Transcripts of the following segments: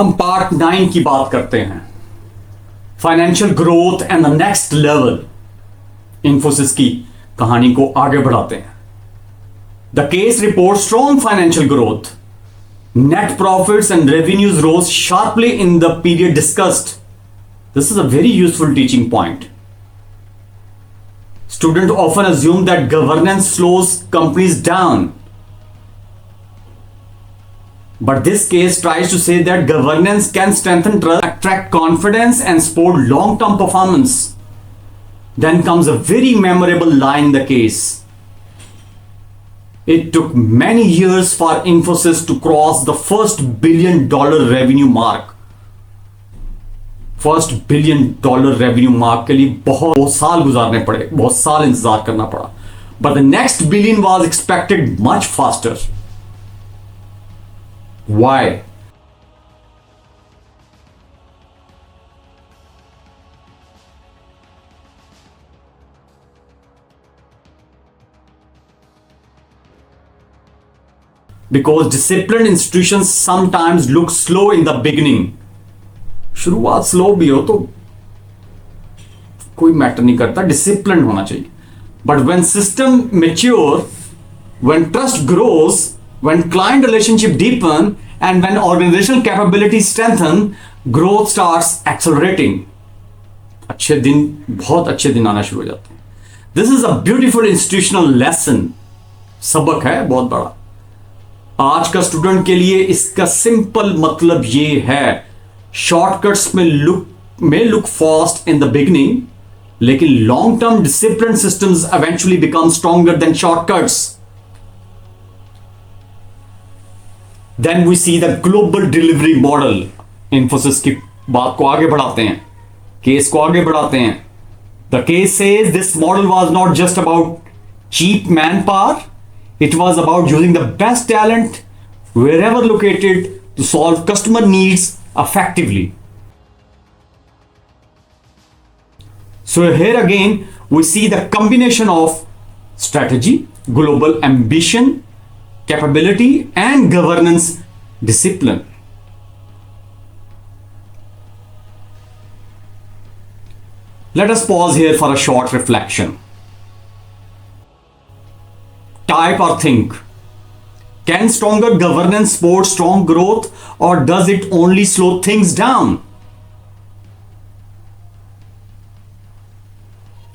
हम पार्ट 9 की बात करते हैं, financial growth and the next level. Infosys की कहानी को आगे बढ़ाते हैं। The case report strong financial growth, net profits and revenues rose sharply in the period discussed. This is a very useful teaching point. Students often assume that governance slows companies down. But this case tries to say that governance can strengthen trust, attract confidence, and support long-term performance. Then comes a very memorable line in the case. It took many years for Infosys to cross the first $1 billion revenue mark. First $1 billion revenue mark के लिए बहुत साल गुजारने पड़े, बहुत साल इंतजार करना पड़ा। But the next billion was expected much faster. Why? Because disciplined institutions sometimes look slow in the beginning. शुरुआत स्लो भी हो तो कोई मैटर नहीं करता, डिसिप्लिन होना चाहिए। But when system mature, when trust grows, when client relationship deepen and when organisational capability strengthen, growth starts accelerating. अच्छे दिन, बहुत अच्छे दिन आना शुरू हो जाते हैं। This is a beautiful institutional lesson. सबक है बहुत बड़ा आज का स्टूडेंट के लिए। इसका सिंपल मतलब ये है, शॉर्टकट्स में look fast in the beginning, लेकिन long term discipline systems eventually become stronger than shortcuts. Then we see the global delivery model. Infosys की बात को आगे बढ़ाते हैं, केस को आगे बढ़ाते हैं। The case says this model was not just about cheap man power, it was about using the best talent wherever located to solve customer needs effectively. So here again we see the combination of strategy, global ambition, capability, and governance discipline. Let us pause here for a short reflection. Type or think. Can stronger governance support strong growth, or does it only slow things down?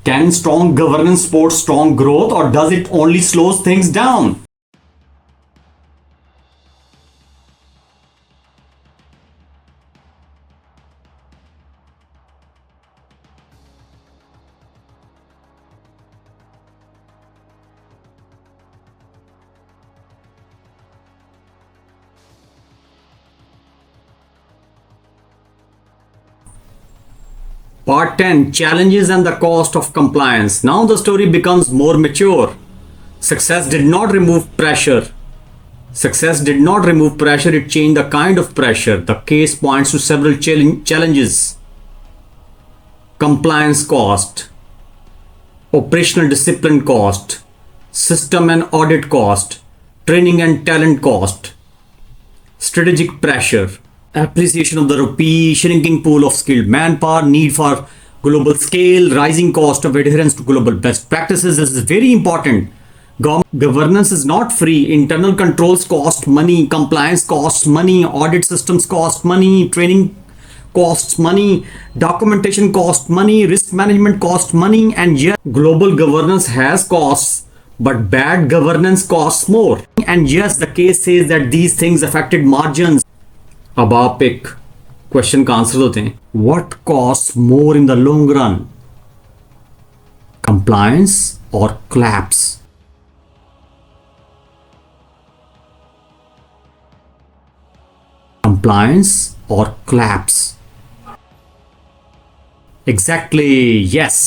Can strong governance support strong growth, or does it only slows things down? Part 10, Challenges and the Cost of Compliance. Now the story becomes more mature. Success did not remove pressure. Success did not remove pressure, it changed the kind of pressure. The case points to several challenges. Compliance cost, operational discipline cost, system and audit cost, training and talent cost, strategic pressure, appreciation of the rupee, shrinking pool of skilled manpower, need for global scale, rising cost of adherence to global best practices. This is very important. Governance is not free. Internal controls cost money, compliance costs money, audit systems cost money, training costs money, documentation costs money, risk management costs money, and yes, global governance has costs, but bad governance costs more. And yes, the case says that these things affected margins. अब आप एक question का answer देते हैं, what cost more in the long run, compliance और collapse? Compliance और collapse? Exactly, yes.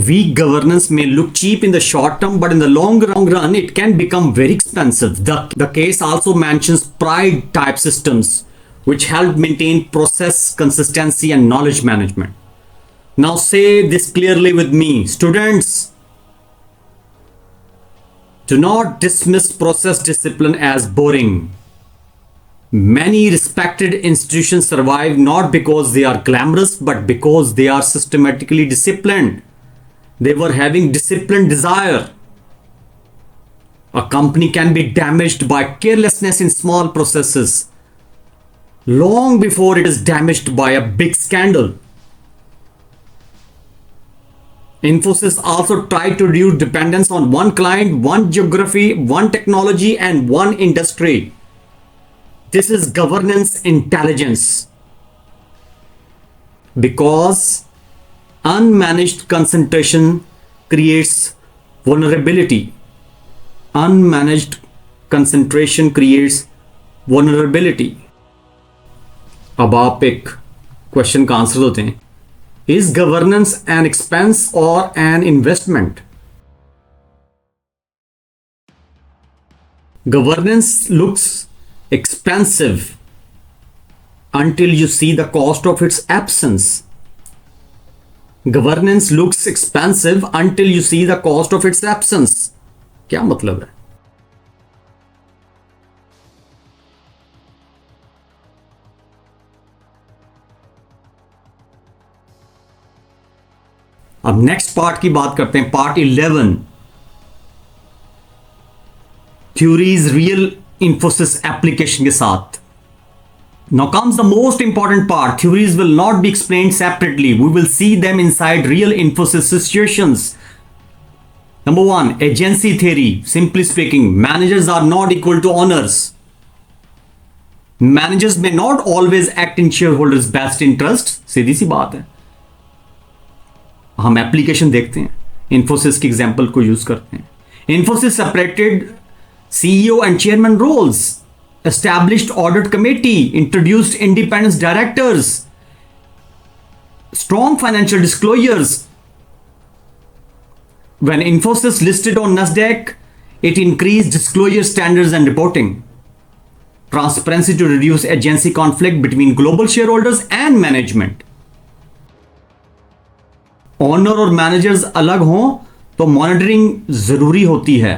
Weak governance may look cheap in the short term, but in the long run, it can become very expensive. The case also mentions pride type systems, which help maintain process consistency and knowledge management. Now say this clearly with me, students. Do not dismiss process discipline as boring. Many respected institutions survive not because they are glamorous, but because they are systematically disciplined. They were having disciplined desire. A company can be damaged by carelessness in small processes long before it is damaged by a big scandal. Infosys also tried to reduce dependence on one client, one geography, one technology, and one industry. This is governance intelligence. Because unmanaged concentration creates vulnerability. Unmanaged concentration creates vulnerability. अब आप एक question का answer देते हैं. Is governance an expense or an investment? Governance looks expensive until you see the cost of its absence. Governance looks expensive until you see the cost of its absence. क्या मतलब है? अब next part की बात करते हैं, part 11, theories real Infosys application के साथ. Now comes the most important part. Theories will not be explained separately. We will see them inside real Infosys situations. Number one, agency theory. Simply speaking, managers are not equal to owners. Managers may not always act in shareholders' best interest. सीधी सी बात है. हम application देखते हैं, इन्फोसिस की example को use करते हैं. Infosys separated CEO and chairman roles, established audit committee, introduced independent directors, strong financial disclosures. When Infosys listed on Nasdaq, it increased disclosure standards and reporting, transparency to reduce agency conflict between global shareholders and management. Owner और managers अलग हों तो monitoring जरूरी होती है.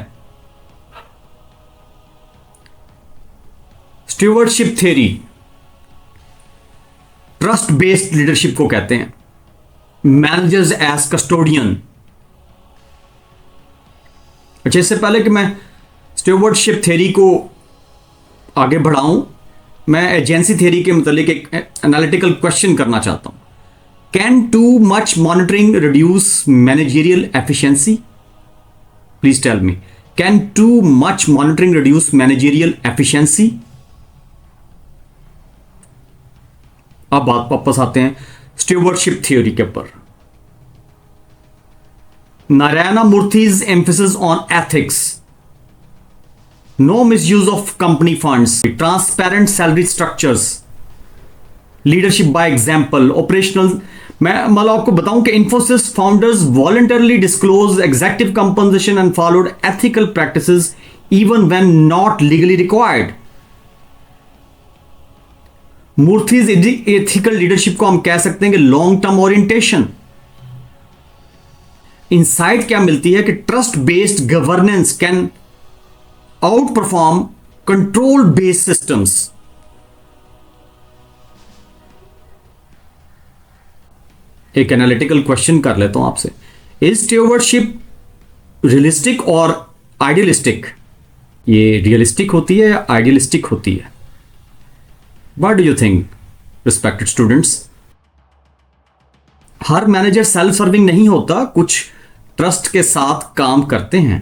Stewardship theory, trust based leadership को कहते हैं. Managers as custodian. अच्छा, इससे पहले कि मैं स्टीवर्डशिप थ्योरी को आगे बढ़ाऊं, मैं एजेंसी थ्योरी के मतलब एक एनालिटिकल क्वेश्चन करना चाहता हूं. Can too much monitoring reduce managerial efficiency? Please tell me. Can too much monitoring reduce managerial efficiency? अब बात वापस आते हैं स्टीवर्डशिप थ्योरी के ऊपर. Narayana Murthy's emphasis on ethics, no misuse of company funds, transparent salary structures, leadership by example, operational. मैं मतलब आपको बताऊं कि Infosys founders voluntarily disclosed executive compensation and followed ethical practices even when not legally required. Murthy's ethical leadership को हम कह सकते हैं कि लॉन्ग टर्म ओरिएंटेशन. इंसाइट क्या मिलती है कि trust based governance can outperform control based systems. एक एनालिटिकल क्वेश्चन कर लेता हूं आपसे. इज स्टीवर्डशिप रियलिस्टिक और आइडियलिस्टिक? ये रियलिस्टिक होती है या आइडियलिस्टिक होती है? What do you think respected students? हर मैनेजर सेल्फ सर्विंग नहीं होता, कुछ ट्रस्ट के साथ काम करते हैं.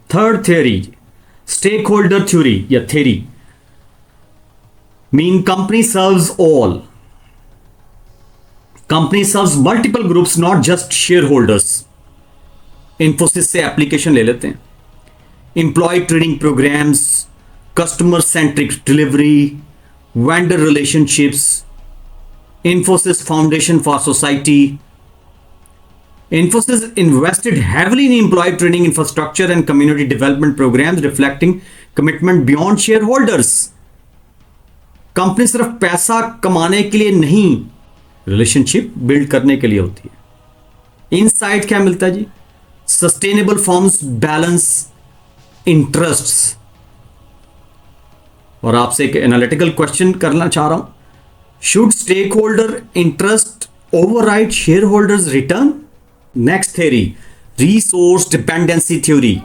Third theory, stake holder theory या theory, mean company serves all. Company serves multiple groups, not just share holders. Infosys से एप्लीकेशन ले लेते हैं. Employ training programmes, customer centric delivery, vendor relationships, Infosys Foundation for Society. Infosys invested heavily in employee training infrastructure and community development programs, reflecting commitment beyond shareholders. Company सिर्फ पैसा कमाने के लिए नहीं, रिलेशनशिप बिल्ड करने के लिए होती है. इनसाइट क्या मिलता है जी? Sustainable forms balance interests. और आपसे एक एनालिटिकल क्वेश्चन करना चाह रहा हूं, should stakeholder interest override shareholders return? Next theory, resource dependency theory.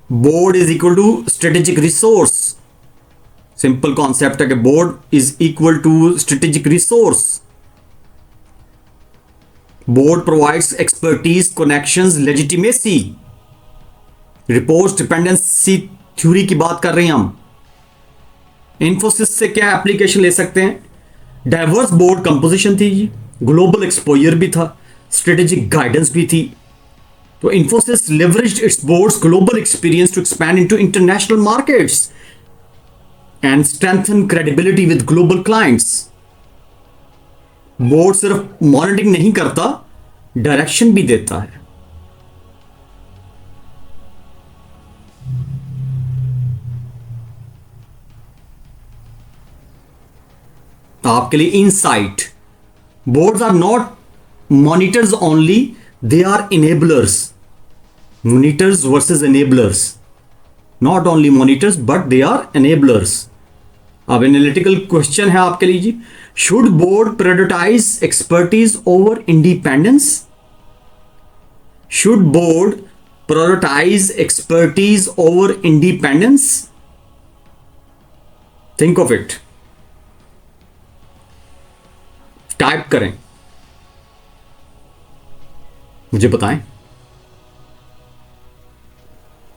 Board is equal to strategic resource. Simple concept है कि board is equal to strategic resource. Board provides expertise, connections, legitimacy. Report dependency theory की बात कर रहे हैं हम। इन्फोसिस से क्या एप्लीकेशन ले सकते हैं? डाइवर्स बोर्ड कंपोजिशन थी, ग्लोबल एक्सपोजर भी था, स्ट्रेटेजिक गाइडेंस भी थी। तो Infosys leveraged its board's global experience to expand into international markets and strengthen credibility with global clients. Board सिर्फ मॉनिटरिंग नहीं करता, डायरेक्शन भी देता है। आपके लिए insight, boards are not monitors only, they are enablers. Monitors versus enablers, not only monitors but they are enablers. अब analytical question है आपके लिए जी, should board prioritise expertise over independence? Should board prioritise expertise over independence? Think of it, type करें, मुझे बताएं।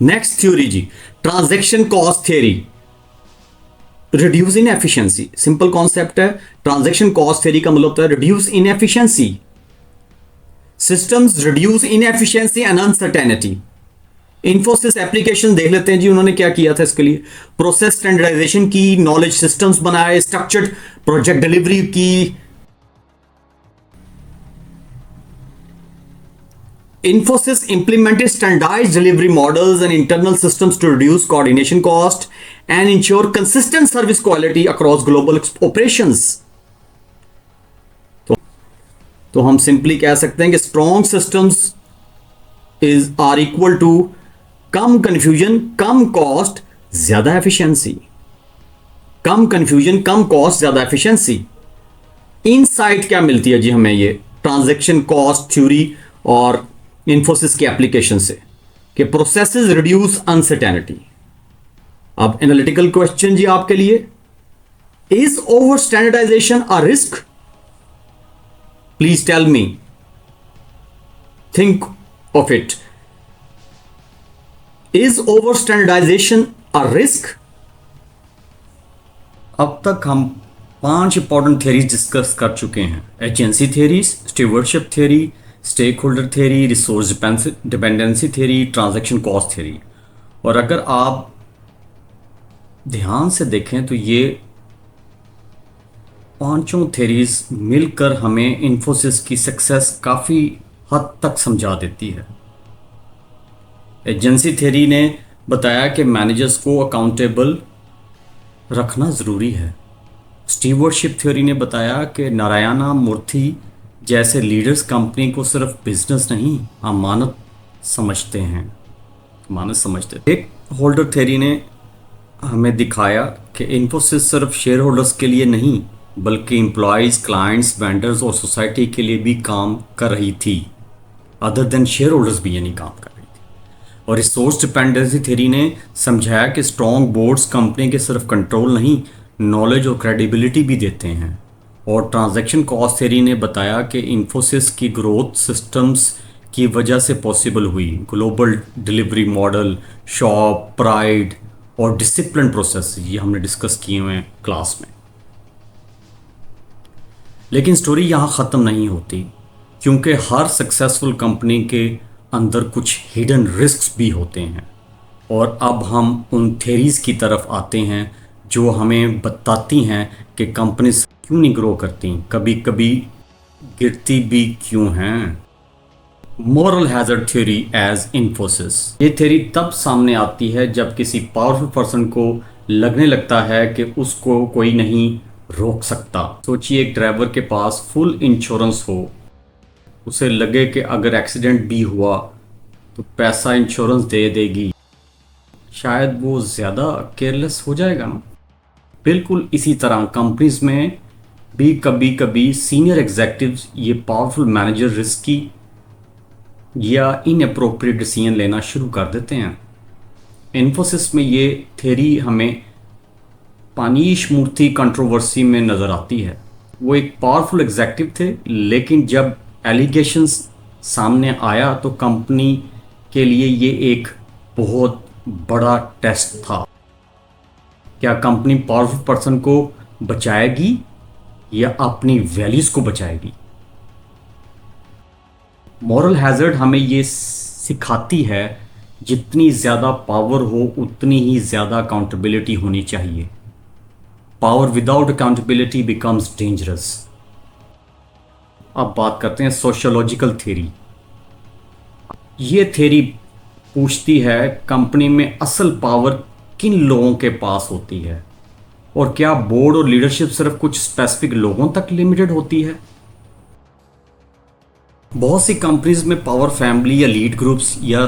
Next theory जी, transaction cost theory, reduce inefficiency. Simple concept है, transaction cost theory का मतलब होता है reduce inefficiency. Systems reduce inefficiency and uncertainty. Infosys application देख लेते हैं जी, उन्होंने क्या किया था इसके लिए। प्रोसेस स्टैंडर्डाइजेशन की, नॉलेज सिस्टम्स बनाए, स्ट्रक्चर्ड प्रोजेक्ट डिलीवरी की। Infosys implemented standardized delivery models and internal systems to reduce coordination cost and ensure consistent service quality across global operations. तो हम सिंपली कह सकते हैं कि strong systems are equal to कम confusion, कम कॉस्ट, ज्यादा एफिशिएंसी। कम कंफ्यूजन, कम कॉस्ट, ज्यादा एफिशिएंसी। इनसाइट क्या मिलती है जी हमें ये ट्रांजैक्शन कॉस्ट थ्योरी और इन्फोसिस की एप्लीकेशन से, कि प्रोसेसेस रिड्यूस अनसर्टेनिटी। अब एनालिटिकल क्वेश्चन जी आपके लिए, is over standardisation a risk? Please tell me, think of it. Is over standardisation a risk? अब तक हम 5 इंपॉर्टेंट थ्योरीज डिस्कस कर चुके हैं। Agency theories, stewardship theory, stake holder theory, resource dependency theory, transaction cost theory. और अगर आप ध्यान से देखें तो ये पांचों थ्योरीज मिलकर हमें इन्फोसिस की सक्सेस काफ़ी हद तक समझा देती है। एजेंसी थ्योरी ने बताया कि मैनेजर्स को अकाउंटेबल रखना ज़रूरी है। स्टीवर्डशिप थ्योरी ने बताया कि नारायणा मूर्ति जैसे लीडर्स कंपनी को सिर्फ बिजनेस नहीं, अमानत समझते हैं, अमानत समझते हैं। एक होल्डर थ्योरी ने हमें दिखाया कि इन्फोसिस सिर्फ शेयर होल्डर्स के लिए नहीं बल्कि एम्प्लॉयज़, क्लाइंट्स, वेंडर्स और सोसाइटी के लिए भी काम कर रही थी। अदर देन शेयर होल्डर्स भी यानी काम कर रही थी। और रिसोर्स डिपेंडेंसी थ्योरी ने समझाया कि स्ट्रॉन्ग बोर्ड्स कंपनी के सिर्फ कंट्रोल नहीं, नॉलेज और क्रेडिबिलिटी भी देते हैं। और ट्रांजैक्शन कॉस्ट थ्योरी ने बताया कि इन्फोसिस की ग्रोथ सिस्टम्स की वजह से पॉसिबल हुई। Global delivery model, shop, pride और डिसिप्लिन प्रोसेस, ये हमने डिस्कस किए हुए हैं क्लास में। लेकिन स्टोरी यहाँ ख़त्म नहीं होती, क्योंकि हर सक्सेसफुल कंपनी के अंदर कुछ हिडन रिस्क्स भी होते हैं। और अब हम उन थ्योरीज़ की तरफ आते हैं जो हमें बताती हैं कि कंपनीज क्यों नहीं ग्रो करती, कभी कभी गिरती भी क्यों हैं। Moral hazard theory as Infosys, ये थ्योरी तब सामने आती है जब किसी पावरफुल पर्सन को लगने लगता है कि उसको कोई नहीं रोक सकता। सोचिए एक ड्राइवर के पास फुल इंश्योरेंस हो, उसे लगे कि अगर एक्सीडेंट भी हुआ तो पैसा इंश्योरेंस दे देगी, शायद वो ज़्यादा केयरलेस हो जाएगा ना। बिल्कुल इसी तरह कंपनीज में भी कभी कभी सीनियर एग्जेक्टिव्स ये पावरफुल मैनेजर रिस्की या इनअप्रोप्रिएट डिसीजन लेना शुरू कर देते हैं। इन्फोसिस में ये थ्योरी हमें पानीश मूर्ति कंट्रोवर्सी में नज़र आती है। वो एक पावरफुल एग्जेक्टिव थे, लेकिन जब एलिगेशंस सामने आया तो कंपनी के लिए ये एक बहुत बड़ा टेस्ट था। क्या कंपनी पावरफुल पर्सन को बचाएगी या अपनी वैल्यूज़ को बचाएगी? मॉरल हैज़र्ड हमें ये सिखाती है जितनी ज़्यादा पावर हो उतनी ही ज़्यादा अकाउंटेबिलिटी होनी चाहिए। Power without accountability becomes dangerous. अब बात करते हैं सोशियोलॉजिकल थ्योरी। ये थ्योरी पूछती है कंपनी में असल पावर किन लोगों के पास होती है, और क्या बोर्ड और लीडरशिप सिर्फ कुछ स्पेसिफिक लोगों तक लिमिटेड होती है? बहुत सी कंपनीज में पावर फैमिली या लीड ग्रुप्स या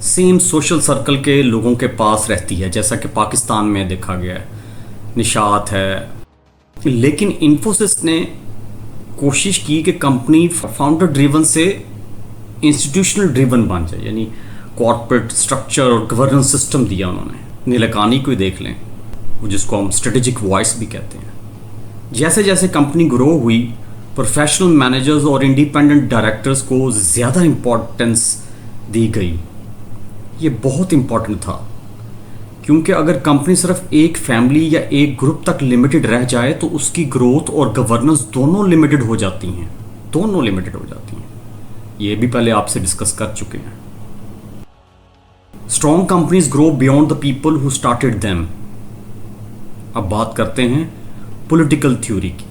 सेम सोशल सर्कल के लोगों के पास रहती है, जैसा कि पाकिस्तान में देखा गया है, निशात है। लेकिन इन्फोसिस ने कोशिश की कि कंपनी फाउंडर ड्रिवन से इंस्टीट्यूशनल ड्रिवन बन जाए, यानी कॉर्पोरेट स्ट्रक्चर और गवर्नेंस सिस्टम दिया उन्होंने। नीलकानी को ही देख लें, जिसको हम स्ट्रेटेजिक वॉइस भी कहते हैं। जैसे जैसे कंपनी ग्रो हुई, प्रोफेशनल मैनेजर्स और इंडिपेंडेंट डायरेक्टर्स को ज़्यादा इम्पोर्टेंस दी गई। ये बहुत इम्पोर्टेंट था, क्योंकि अगर कंपनी सिर्फ एक फैमिली या एक ग्रुप तक लिमिटेड रह जाए तो उसकी ग्रोथ और गवर्नेंस दोनों लिमिटेड हो जाती हैं। ये भी पहले आपसे डिस्कस कर चुके हैं। Strong companies grow beyond the people who started them. अब बात करते हैं पॉलिटिकल थ्योरी की।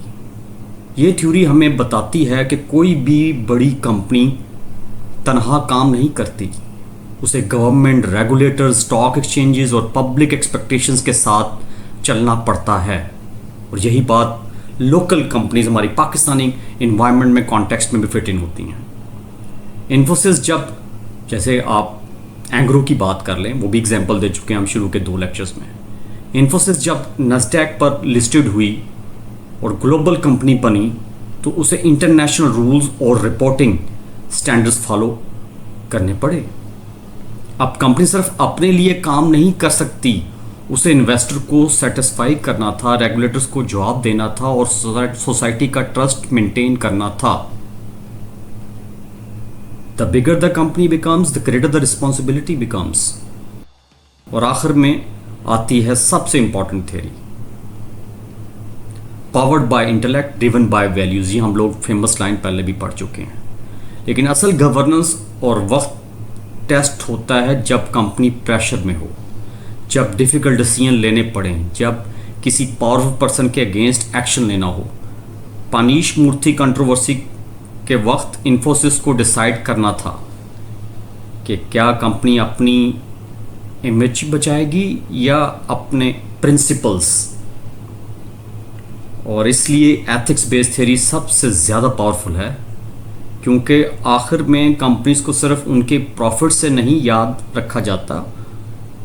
ये थ्योरी हमें बताती है कि कोई भी बड़ी कंपनी तनहा काम नहीं करती, उसे गवर्नमेंट, रेगुलेटर्स, स्टॉक एक्सचेंजेस और पब्लिक एक्सपेक्टेशंस के साथ चलना पड़ता है। और यही बात लोकल कंपनीज हमारी पाकिस्तानी इन्वायरमेंट में, कॉन्टेक्स्ट में भी फिट इन होती हैं। इन्फोसिस जब, जैसे आप एंग्रो की बात कर लें, वो भी एग्जांपल दे चुके हैं हम शुरू के 2 लेक्चर्स में। इन्फोसिस जब नस्डैक पर लिस्टेड हुई और ग्लोबल कंपनी बनी तो उसे इंटरनेशनल रूल्स और रिपोर्टिंग स्टैंडर्ड्स फॉलो करने पड़े। अब कंपनी सिर्फ अपने लिए काम नहीं कर सकती, उसे इन्वेस्टर को सेटिस्फाई करना था, रेगुलेटर्स को जवाब देना था और सोसाइटी का ट्रस्ट मेंटेन करना था। The bigger the company becomes, the greater the responsibility becomes। और आखिर में आती है सबसे important theory, powered by intellect, driven by values. ये हम लोग फेमस लाइन पहले भी पढ़ चुके हैं। लेकिन असल गवर्नेंस और वक्त टेस्ट होता है जब कंपनी प्रेशर में हो, जब डिफिकल्ट डिसीजन लेने पड़े, जब किसी पावरफुल पर्सन के अगेंस्ट एक्शन लेना हो। पानीश मूर्ति कंट्रोवर्सी के वक्त इन्फोसिस को डिसाइड करना था कि क्या कंपनी अपनी इमेज बचाएगी या अपने प्रिंसिपल्स, और इसलिए एथिक्स बेस्ड थ्योरी सबसे ज़्यादा पावरफुल है, क्योंकि आखिर में कंपनीज को सिर्फ उनके प्रॉफिट से नहीं याद रखा जाता,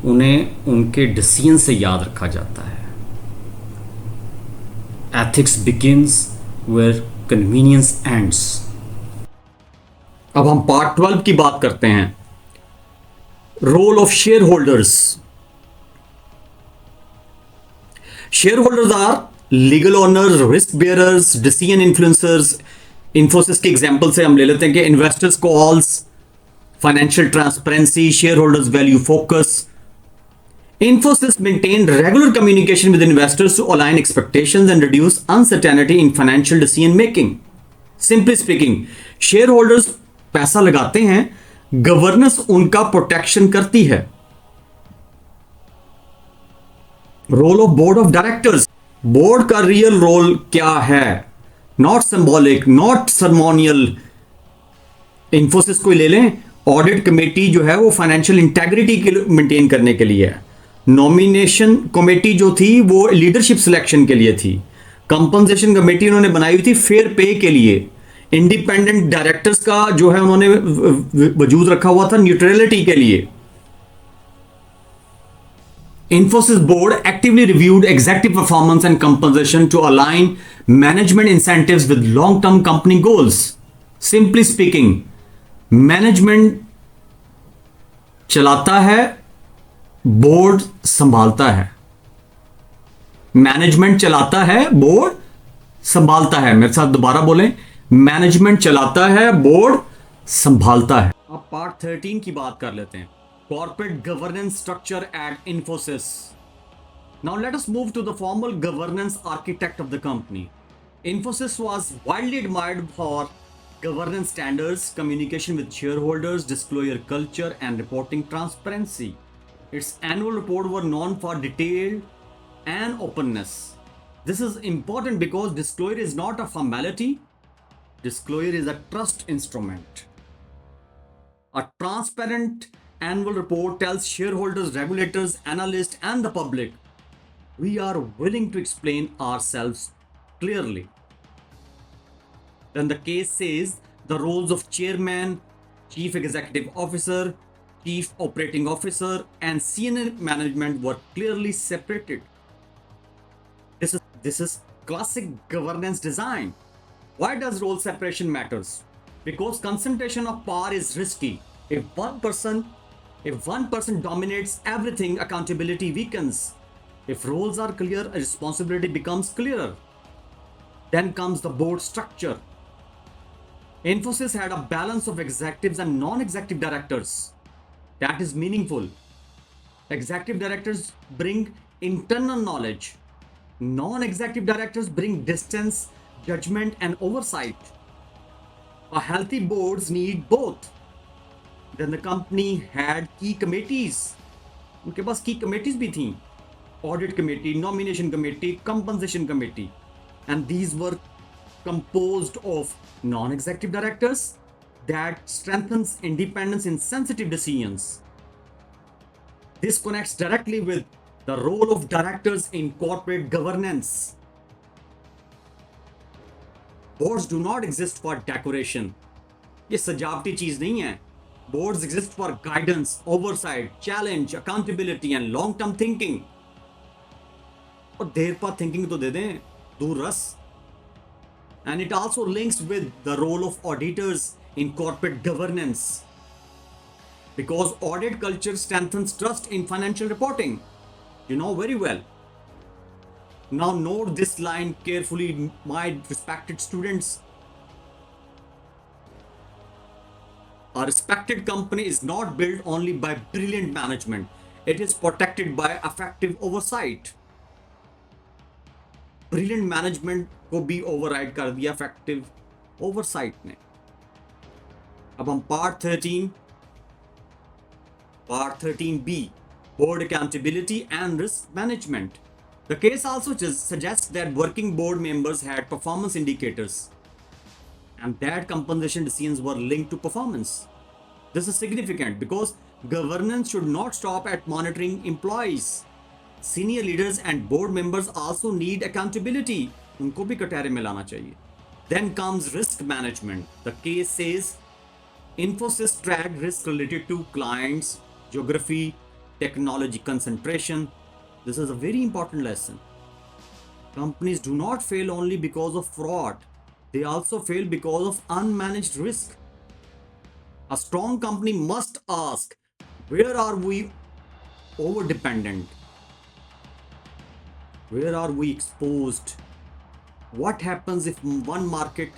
उन्हें उनके डिसीजन से याद रखा जाता है। Ethics begins where convenience ends. अब हम पार्ट 12 की बात करते हैं, role of share holders. Share holders are legal owners, risk bearers, decision influencers. Infosys के एग्जांपल से हम ले लेते हैं कि investors calls, financial transparency, share holders value focus. Infosys maintained regular communication with investors to align expectations and reduce uncertainty in financial decision making. Simply speaking, shareholders पैसा लगाते हैं, गवर्नेंस उनका प्रोटेक्शन करती है। Role of board of directors. Board का real role क्या है? Not symbolic, not ceremonial. Infosys को ले लें, ऑडिट कमेटी जो है वो फाइनेंशियल इंटेग्रिटी के मेंटेन करने के लिए है। नॉमिनेशन कमेटी जो थी वो लीडरशिप सिलेक्शन के लिए थी। कंपनसेशन कमेटी उन्होंने बनाई हुई थी फेयर पे के लिए। इंडिपेंडेंट डायरेक्टर्स का जो है उन्होंने वजूद रखा हुआ था न्यूट्रलिटी के लिए। Infosys board actively reviewed executive performance and compensation to align management incentives with long-term company goals. Simply speaking, management चलाता है, बोर्ड संभालता है. मैनेजमेंट चलाता है, बोर्ड संभालता है. मेरे साथ दोबारा बोलें, मैनेजमेंट चलाता है, बोर्ड संभालता है. अब पार्ट 13 की बात कर लेते हैं. Corporate governance structure at Infosys. Now let us move to the formal governance architect of the company. Infosys was widely admired for governance standards, communication with shareholders, disclosure culture, and reporting transparency. Its annual report were known for detail and openness. This is important because disclosure is not a formality. Disclosure is a trust instrument. A transparent annual report tells shareholders, regulators, analysts, and the public we are willing to explain ourselves clearly. Then the case says the roles of chairman, chief executive officer, chief operating officer, and senior management were clearly separated. This is classic governance design. Why does role separation matters? Because concentration of power is risky. If one person dominates everything, accountability weakens. If roles are clear, responsibility becomes clearer. Then comes the board structure. Infosys had a balance of executives and non-executive directors. That is meaningful. Executive directors bring internal knowledge. Non-executive directors bring distance, judgment, and oversight. A healthy boards need both. Then the company had key committees. उनके पास key committees भी थीं. Audit committee, nomination committee, compensation committee. And these were composed of non-executive directors that strengthens independence in sensitive decisions. This connects directly with the role of directors in corporate governance. Boards do not exist for decoration. ये सजावटी चीज नहीं है. Boards exist for guidance, oversight, challenge, accountability, and long-term thinking. और देर पर thinking तो दे दें, दूर रस. And it also links with the role of auditors in corporate governance. Because audit culture strengthens trust in financial reporting. You know very well. Now note this line carefully, my respected students. A respected company is not built only by brilliant management. It is protected by effective oversight. Brilliant management को भी override कर दिया effective oversight ने. अब हम part 13B, board accountability and risk management. The case also suggests that working board members had performance indicators and that compensation decisions were linked to performance. This is significant because governance should not stop at monitoring employees. Senior leaders and board members also need accountability. उनको भी कटहरे में लाना चाहिए. Then comes risk management. The case says Infosys tracked risk related to clients, geography, technology concentration. This is a very important lesson. Companies do not fail only because of fraud. They also fail because of unmanaged risk. A strong company must ask, where are we over-dependent? Where are we exposed? What happens if one market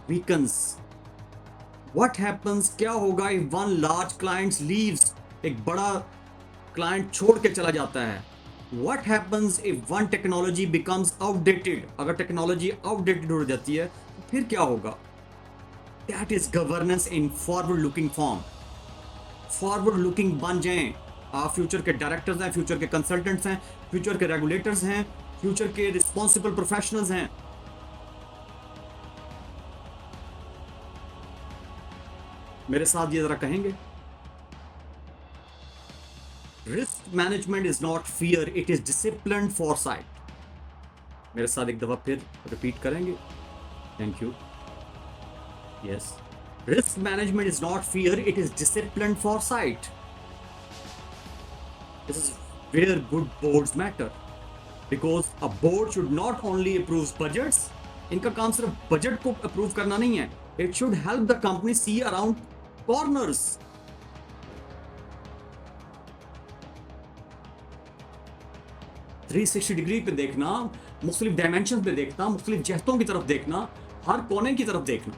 weakens? What happens, क्या होगा if one large client leaves? एक बड़ा client छोड़ के चला जाता है. What happens if one technology becomes outdated? अगर technology outdated हो जाती है तो फिर क्या होगा? That is governance in forward-looking form. Forward-looking बन जाएं. आप फ्यूचर के डायरेक्टर्स हैं, फ्यूचर के कंसल्टेंट्स हैं, फ्यूचर के रेगुलेटर्स हैं, फ्यूचर के रिस्पॉन्सिबल प्रोफेशनल्स हैं. मेरे साथ ये जरा कहेंगे. Risk management is not fear, it is disciplined Forsyte. मेरे साथ एक दफा फिर रिपीट करेंगे. Thank you. Yes, risk management is not fear, it is disciplined Forsyte. This is where good boards matter. Because a board should not only approve budgets, इनका काम सिर्फ budget को अप्रूव करना नहीं है, it should help the company see around corners. Degree पे देखना, मुख्तलिफ डायमेंशन पे देखना, मुख्तलिफ जहतों की तरफ देखना, हर कोने की तरफ देखना.